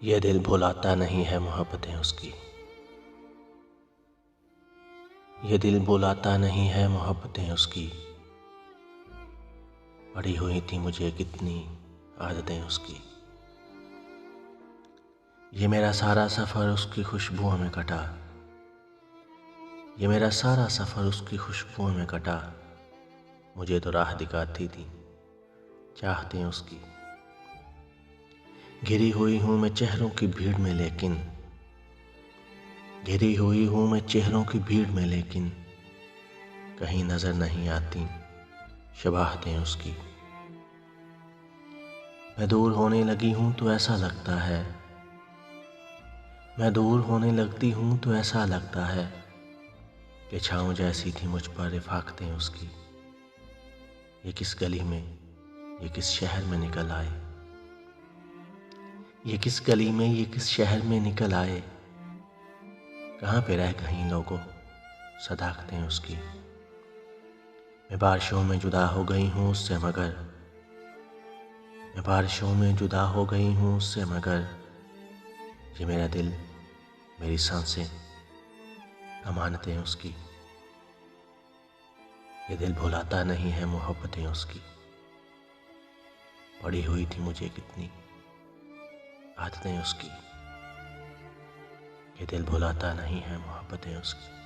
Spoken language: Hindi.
ये दिल भुलाता नहीं है मोहब्बतें उसकी। ये दिल भुलाता नहीं है मोहब्बतें उसकी। पड़ी हुई थी मुझे कितनी आदतें उसकी। ये मेरा सारा सफ़र उसकी खुशबुओं में कटा। ये मेरा सारा सफ़र उसकी खुशबुओं में कटा। मुझे तो राह दिखाती थी चाहतें उसकी। घिरी हुई हूँ मैं चेहरों की भीड़ में लेकिन घिरी हुई हूँ मैं चेहरों की भीड़ में लेकिन कहीं नजर नहीं आती शबाहतें उसकी। मैं दूर होने लगी हूँ तो ऐसा लगता है, मैं दूर होने लगती हूँ तो ऐसा लगता है कि छाँव जैसी थी मुझ पर रिफ़ाक़तें उसकी। ये किस गली में, ये किस शहर में निकल आए, ये किस गली में, ये किस शहर में निकल आए। कहाँ पे रह गईं लोगों सदाकतें उसकी। मैं बारिशों में जुदा हो गई हूँ उससे मगर, मैं बारिशों में जुदा हो गई हूँ उससे मगर ये मेरा दिल, मेरी सांसें अमानतें उसकी। ये दिल भुलाता नहीं है मोहब्बतें उसकी। पड़ी हुई थी मुझे कितनी आदतें उसकी। ये दिल भुलाता नहीं है मोहब्बतें उसकी।